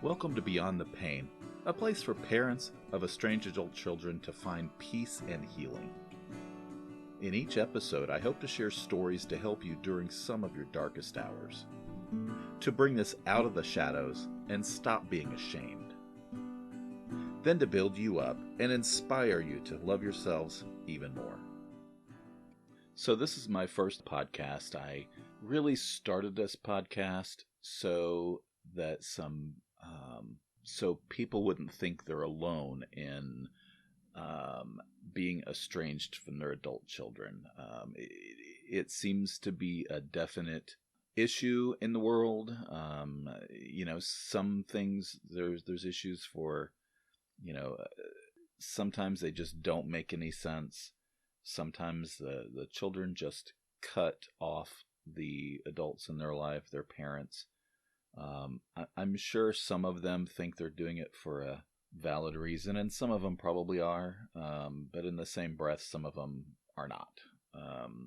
Welcome to Beyond the Pain, a place for parents of estranged adult children to find peace and healing. In each episode, I hope to share stories to help you during some of your darkest hours, to bring this out of the shadows and stop being ashamed, then to build you up and inspire you to love yourselves even more. So this is my first podcast. I really started this podcast so that so people wouldn't think they're alone in being estranged from their adult children. It seems to be a definite issue in the world. Some things there's issues for, sometimes they just don't make any sense. Sometimes the children just cut off the adults in their life, their parents. I'm sure some of them think they're doing it for a valid reason, and some of them probably are, but in the same breath, some of them are not.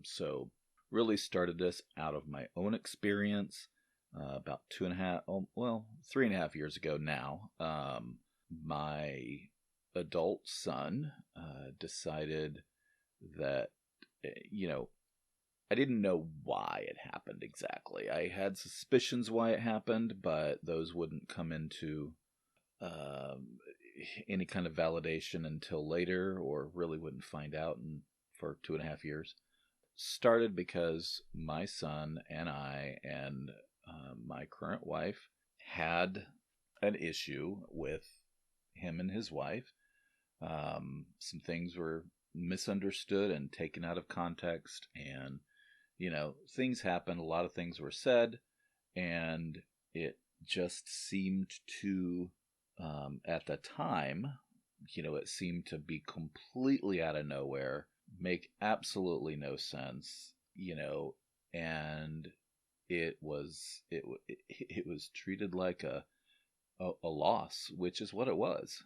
So really started this out of my own experience about 3.5 years ago now. My adult son decided that, I didn't know why it happened exactly. I had suspicions why it happened, but those wouldn't come into any kind of validation until later, or really wouldn't find out for 2.5 years. Started because my son and I and my current wife had an issue with him and his wife. Some things were misunderstood and taken out of context, and things happened, a lot of things were said, and it just seemed to, at the time, it seemed to be completely out of nowhere, make absolutely no sense, and it was treated like a loss, which is what it was.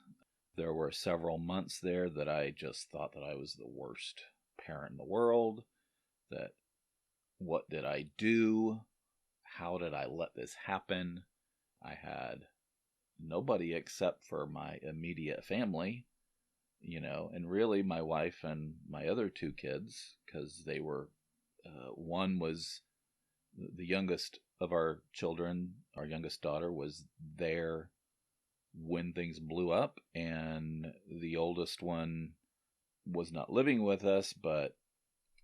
There were several months there that I just thought that I was the worst parent in the world, that what did I do? How did I let this happen? I had nobody except for my immediate family, and really my wife and my other two kids, because they were, one was the youngest of our children. Our youngest daughter was there when things blew up, and the oldest one was not living with us, but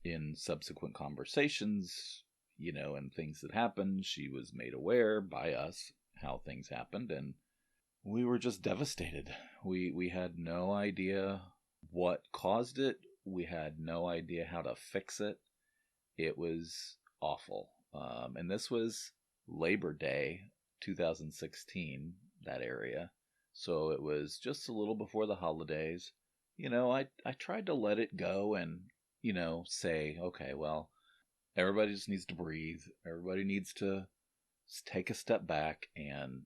in subsequent conversations, and things that happened, she was made aware by us how things happened, and we were just devastated. We had no idea what caused it. We had no idea how to fix it. It was awful. And this was Labor Day 2016, that area. So it was just a little before the holidays. I tried to let it go and say, okay, well, everybody just needs to breathe. Everybody needs to take a step back and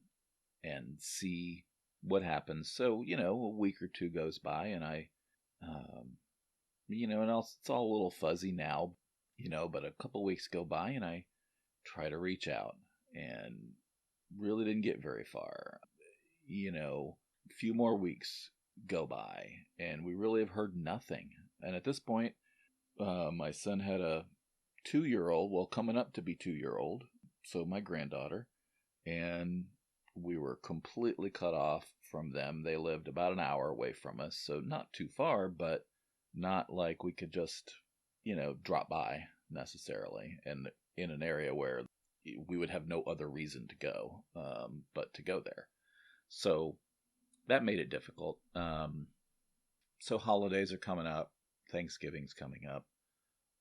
see what happens. So, a week or two goes by, and it's all a little fuzzy now, but a couple weeks go by, and I try to reach out and really didn't get very far. A few more weeks go by, and we really have heard nothing. And at this point, my son had a 2-year-old, well, coming up to be 2-year-old, so my granddaughter, and we were completely cut off from them. They lived about an hour away from us, so not too far, but not like we could just, drop by necessarily, and in an area where we would have no other reason to go, but to go there. So that made it difficult. So holidays are coming up. Thanksgiving's coming up.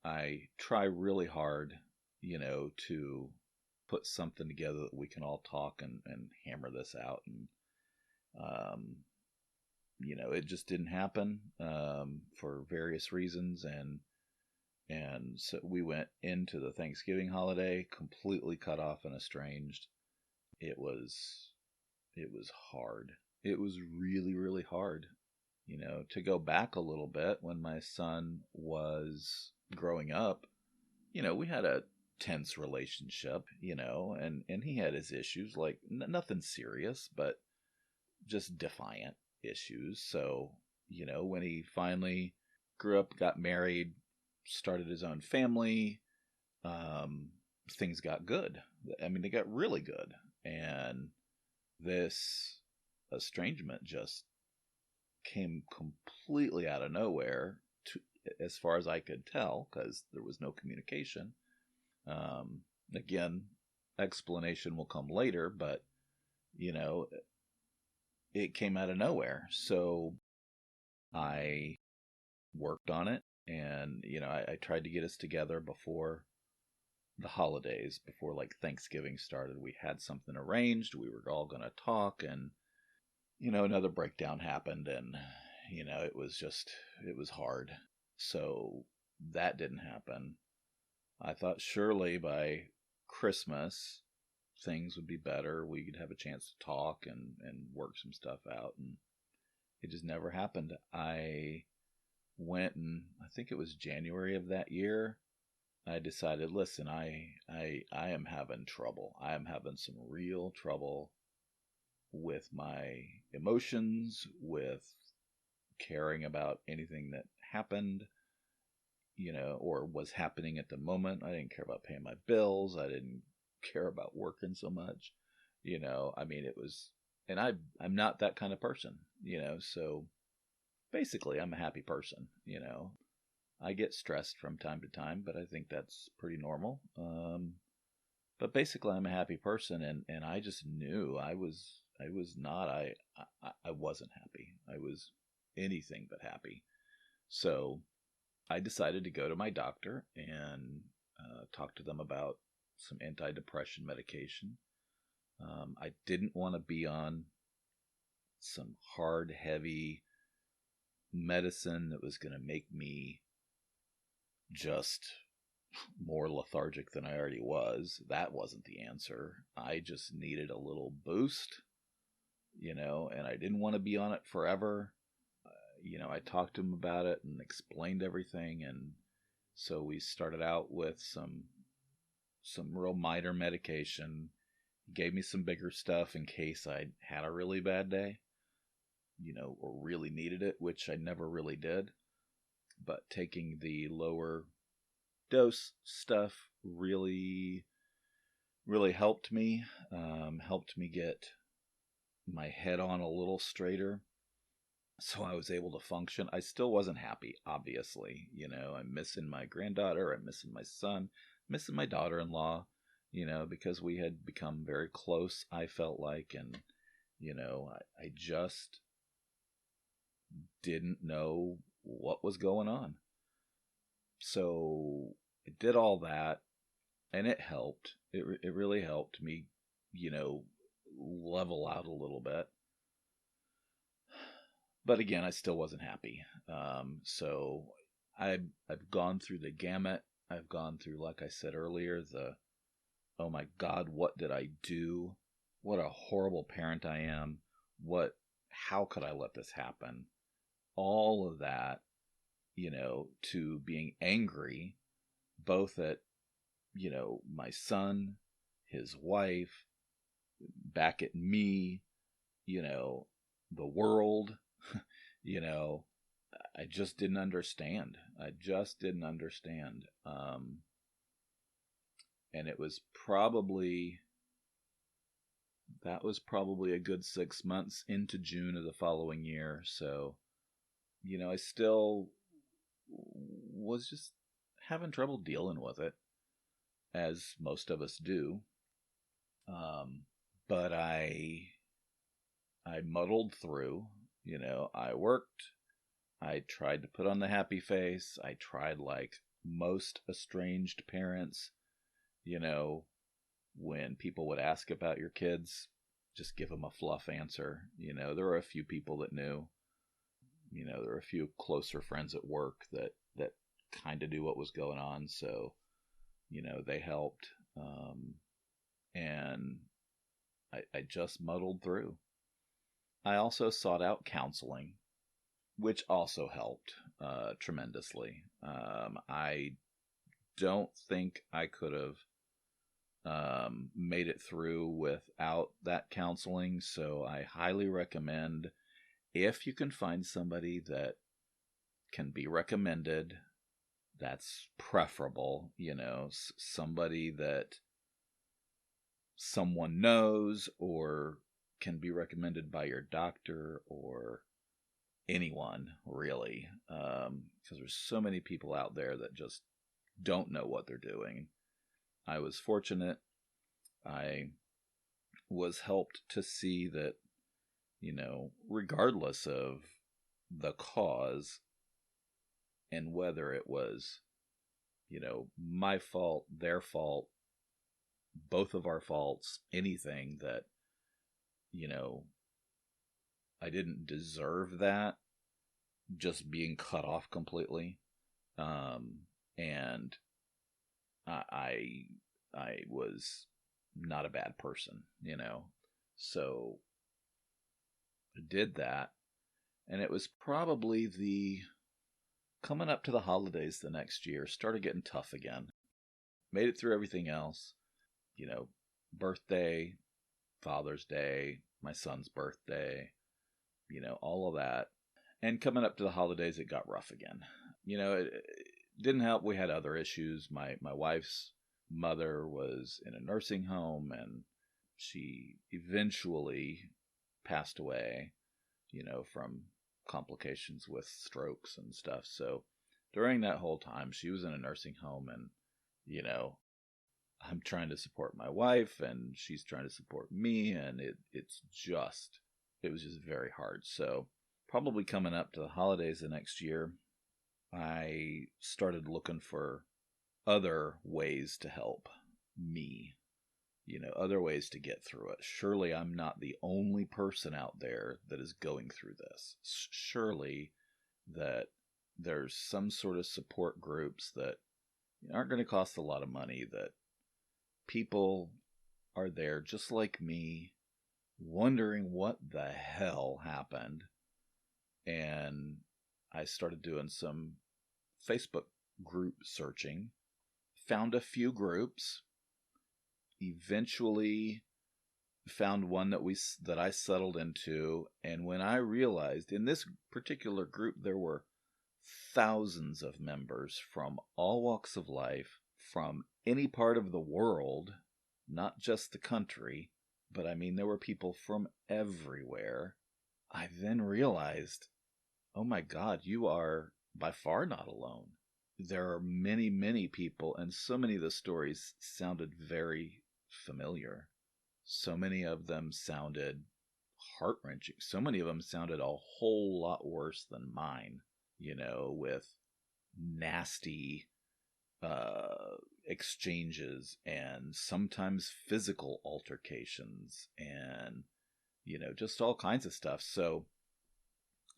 I try really hard, to put something together that we can all talk and hammer this out. And, it just didn't happen for various reasons. And so we went into the Thanksgiving holiday completely cut off and estranged. It was hard. It was really, really hard. To go back a little bit, when my son was growing up, we had a tense relationship, and he had his issues, like nothing serious, but just defiant issues. So, when he finally grew up, got married, started his own family, um, things got good. I mean, they got really good. And this estrangement just came completely out of nowhere, as far as I could tell, because there was no communication. Again, explanation will come later, but, you know, it came out of nowhere. So I worked on it, and, I tried to get us together before the holidays, before like Thanksgiving started. We had something arranged. We were all going to talk, and, another breakdown happened, and, it was hard. So that didn't happen. I thought surely by Christmas things would be better. We could have a chance to talk and work some stuff out, and it just never happened. I went, and I think it was January of that year, I decided, listen, I am having trouble. I am having some real trouble with my emotions, with caring about anything that happened, or was happening at the moment. I didn't care about paying my bills. I didn't care about working so much. I mean, it was, and I'm not that kind of person, so basically I'm a happy person. I get stressed from time to time, but I think that's pretty normal. But basically I'm a happy person, and I just knew I was not, I wasn't happy. I was anything but happy. So I decided to go to my doctor and talk to them about some antidepressant medication. I didn't want to be on some hard, heavy medicine that was going to make me just more lethargic than I already was. That wasn't the answer. I just needed a little boost, and I didn't want to be on it forever. I talked to him about it and explained everything, and so we started out with some real minor medication. He gave me some bigger stuff in case I had a really bad day, or really needed it, which I never really did. But taking the lower dose stuff really, really helped me. Helped me get my head on a little straighter, so I was able to function. I still wasn't happy, obviously. I'm missing my granddaughter, I'm missing my son, missing my daughter-in-law, because we had become very close, I felt like, and, I just didn't know what was going on. So I did all that, and it helped. It really helped me, level out a little bit. But again, I still wasn't happy. So I've gone through the gamut. I've gone through, like I said earlier, oh my God, what did I do? What a horrible parent I am. How could I let this happen? All of that, to being angry, both at, my son, his wife, back at me, the world. I just didn't understand. I just didn't understand. And that was probably a good 6 months into June of the following year. So, I still was just having trouble dealing with it, as most of us do. But I muddled through. I worked. I tried to put on the happy face. I tried, like most estranged parents, when people would ask about your kids, just give them a fluff answer. There were a few people that knew. There were a few closer friends at work that kind of knew what was going on. So, they helped. And I just muddled through. I also sought out counseling, which also helped tremendously. I don't think I could have made it through without that counseling. So I highly recommend, if you can find somebody that can be recommended, that's preferable, somebody that someone knows or can be recommended by your doctor or anyone, really. Because there's so many people out there that just don't know what they're doing. I was fortunate. I was helped to see that, regardless of the cause and whether it was, my fault, their fault, both of our faults, anything, that, you know, I didn't deserve that just being cut off completely. And I, I was not a bad person, So I did that. And it was probably coming up to the holidays the next year, started getting tough again. Made it through everything else, birthday, Father's Day, my son's birthday, all of that. And coming up to the holidays, it got rough again. It didn't help. We had other issues. My wife's mother was in a nursing home, and she eventually passed away, from complications with strokes and stuff. So during that whole time, she was in a nursing home, and, I'm trying to support my wife, and she's trying to support me, and it was just very hard. So probably coming up to the holidays the next year, I started looking for other ways to help me, other ways to get through it. Surely I'm not the only person out there that is going through this. Surely that there's some sort of support groups that aren't going to cost a lot of money, that people are there just like me, wondering what the hell happened. And I started doing some Facebook group searching, found a few groups, eventually found one that I settled into. And when I realized in this particular group there were thousands of members from all walks of life, from any part of the world, not just the country, but I mean, there were people from everywhere. I then realized, oh my God, you are by far not alone. There are many, many people, and so many of the stories sounded very familiar. So many of them sounded heart-wrenching. So many of them sounded a whole lot worse than mine, with nasty exchanges and sometimes physical altercations and, just all kinds of stuff. So,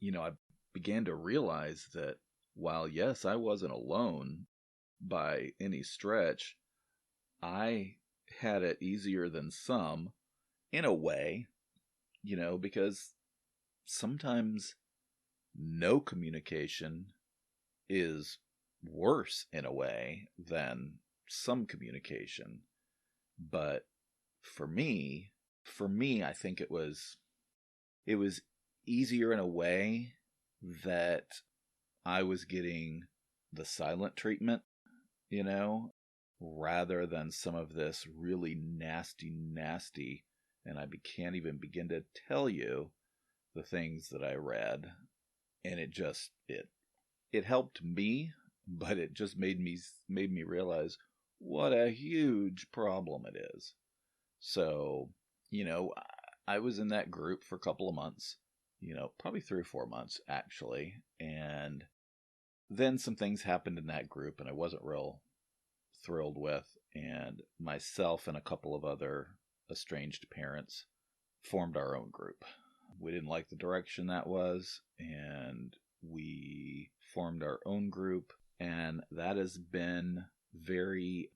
I began to realize that while, yes, I wasn't alone by any stretch, I had it easier than some in a way, because sometimes no communication is worse in a way than some communication. But for me, I think it was easier in a way that I was getting the silent treatment, rather than some of this really nasty, and I can't even begin to tell you the things that I read. And it helped me, but it just made me realize what a huge problem it is. So, I was in that group for a couple of months, probably 3 or 4 months actually. And then some things happened in that group and I wasn't real thrilled with. And myself and a couple of other estranged parents formed our own group. We didn't like the direction that was, and we formed our own group. And that has been very,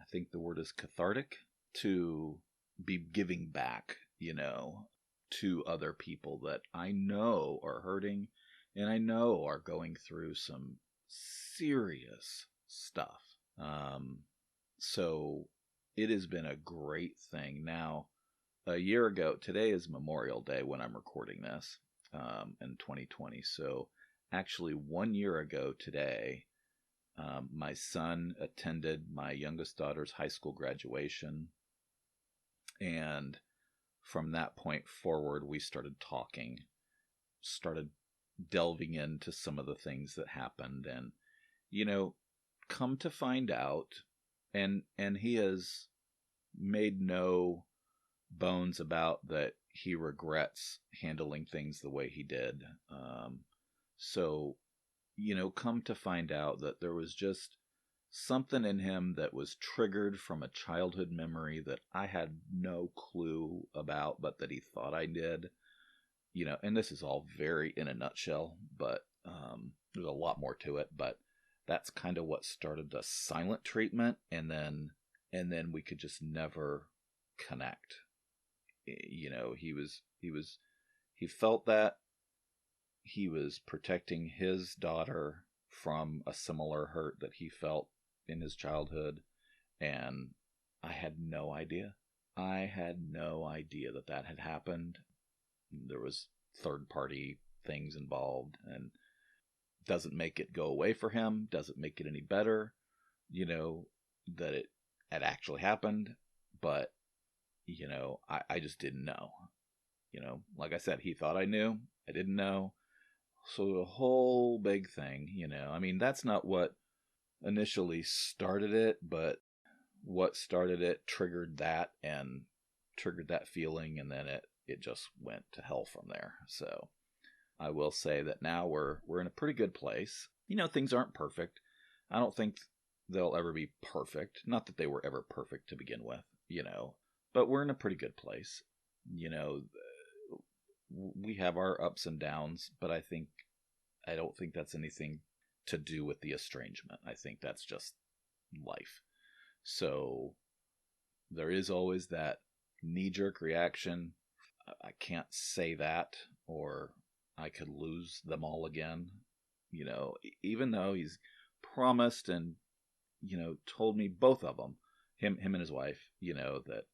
I think the word is cathartic, to be giving back, to other people that I know are hurting and I know are going through some serious stuff. So it has been a great thing. Now, a year ago, today is Memorial Day when I'm recording this, in 2020. So actually 1 year ago today, my son attended my youngest daughter's high school graduation. And from that point forward, we started talking, started delving into some of the things that happened. And, you know, come to find out, and he has made no bones about that he regrets handling things the way he did. So, come to find out that there was just something in him that was triggered from a childhood memory that I had no clue about, but that he thought I did. And this is all very in a nutshell, but there's a lot more to it. But that's kind of what started the silent treatment, and then we could just never connect. He felt that he was protecting his daughter from a similar hurt that he felt in his childhood, and I had no idea. I had no idea that had happened. There was third party things involved, and doesn't make it go away for him, doesn't make it any better, that it had actually happened. But I just didn't know. Like I said, he thought I knew. I didn't know. So the whole big thing, I mean, that's not what initially started it, but what started it triggered that, and triggered that feeling, and then it just went to hell from there. So I will say that now we're in a pretty good place. Things aren't perfect. I don't think they'll ever be perfect. Not that they were ever perfect to begin with, but we're in a pretty good place. We have our ups and downs, but I don't think that's anything to do with the estrangement. I think that's just life. So there is always that knee-jerk reaction. I can't say that, or I could lose them all again. Even though he's promised and, told me, both of them, him and his wife, that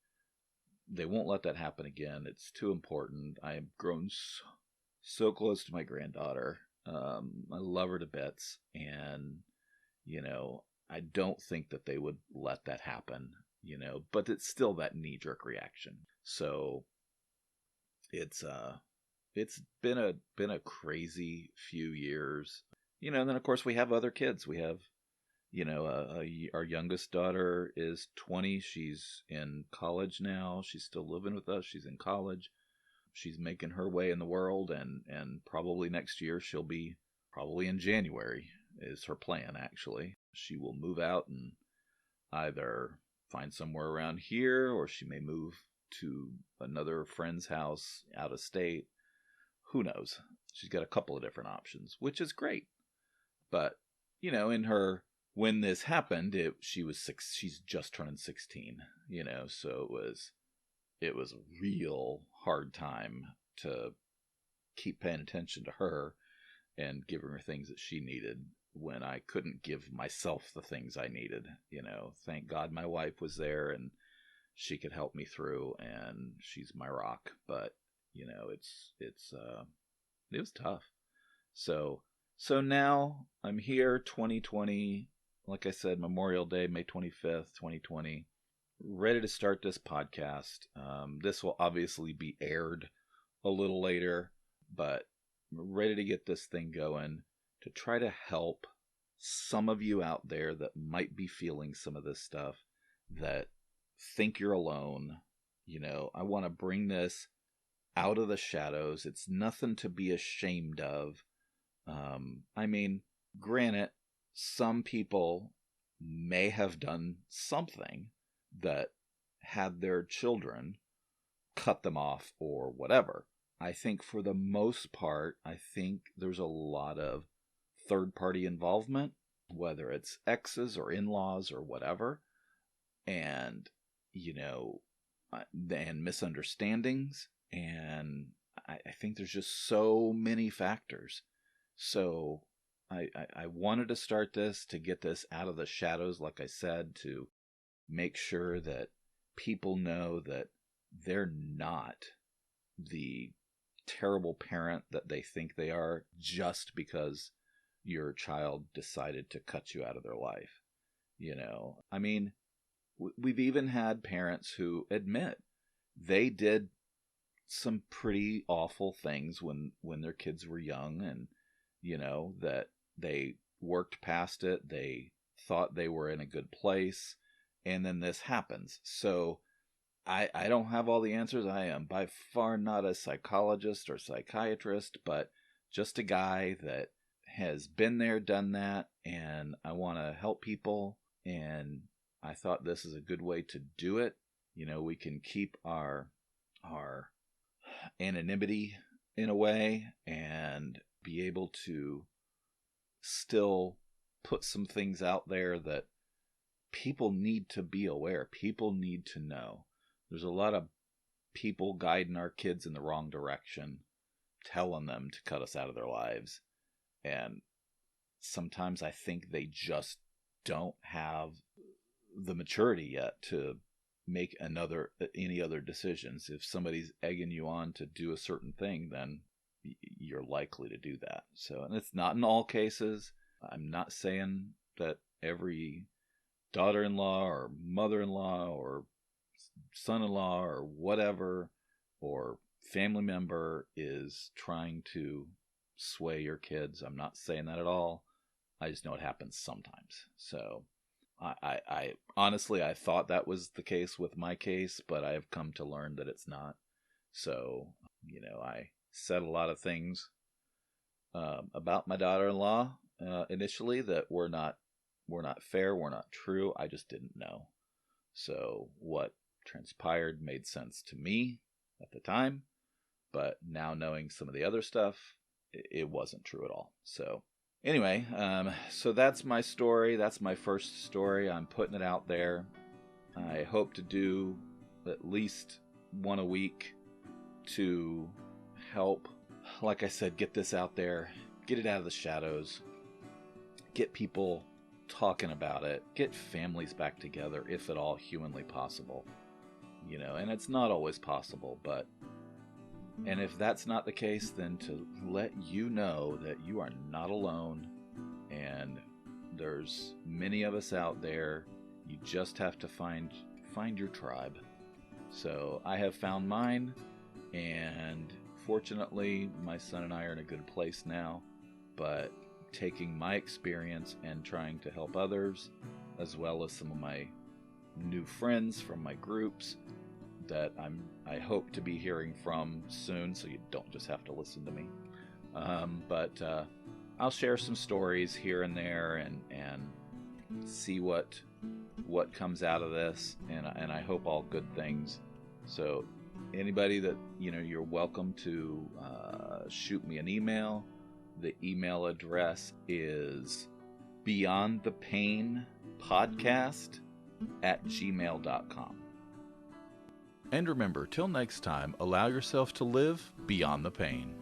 they won't let that happen again. It's too important. I have grown so close to my granddaughter. I love her to bits, and I don't think that they would let that happen. But it's still that knee-jerk reaction. So it's been a crazy few years. And then of course we have other kids. We have our youngest daughter is 20. She's in college now. She's still living with us. She's in college. She's making her way in the world, and probably next year probably in January is her plan, actually. She will move out and either find somewhere around here, or she may move to another friend's house out of state. Who knows? She's got a couple of different options, which is great. But, when this happened, she was 6. She's just turning 16, so it was a real hard time to keep paying attention to her and giving her things that she needed when I couldn't give myself the things I needed. Thank God my wife was there and she could help me through, and she's my rock. But it was tough. So now I'm here, 2020. Like I said, Memorial Day, May 25th, 2020. Ready to start this podcast. This will obviously be aired a little later, but I'm ready to get this thing going to try to help some of you out there that might be feeling some of this stuff, that think you're alone. I want to bring this out of the shadows. It's nothing to be ashamed of. I mean, granted, some people may have done something that had their children cut them off or whatever. I think for the most part, there's a lot of third-party involvement, whether it's exes or in-laws or whatever, and, and misunderstandings. And I think there's just so many factors. So I wanted to start this, to get this out of the shadows, like I said, to make sure that people know that they're not the terrible parent that they think they are just because your child decided to cut you out of their life. I mean, we've even had parents who admit they did some pretty awful things when their kids were young, and that they worked past it, they thought they were in a good place, and then this happens. So I don't have all the answers. I am by far not a psychologist or psychiatrist, but just a guy that has been there, done that, and I want to help people, and I thought this is a good way to do it. We can keep our anonymity in a way and be able to still put some things out there that people need to be aware. People need to know. There's a lot of people guiding our kids in the wrong direction, telling them to cut us out of their lives. And sometimes I think they just don't have the maturity yet to make any other decisions. If somebody's egging you on to do a certain thing, then you're likely to do that. So, and it's not in all cases. I'm not saying that every daughter-in-law or mother-in-law or son-in-law or whatever or family member is trying to sway your kids. I'm not saying that at all. I just know it happens sometimes. So I honestly, I thought that was the case with my case, but I have come to learn that it's not. So, I said a lot of things about my daughter-in-law initially that were not fair, were not true. I just didn't know. So what transpired made sense to me at the time, but now knowing some of the other stuff, it wasn't true at all. So anyway, so that's my story. That's my first story. I'm putting it out there. I hope to do at least one a week to help, like I said, get this out there, get it out of the shadows, get people talking about it, get families back together, if at all humanly possible. And it's not always possible, and if that's not the case, then to let you know that you are not alone, and there's many of us out there. You just have to find your tribe. So I have found mine, and fortunately my son and I are in a good place now, but taking my experience and trying to help others, as well as some of my new friends from my groups that I hope to be hearing from soon, so you don't just have to listen to me. But I'll share some stories here and there and see what comes out of this, and I hope all good things. So anybody that, you're welcome to shoot me an email. The email address is beyondthepainpodcast@gmail.com. And remember, till next time, allow yourself to live beyond the pain.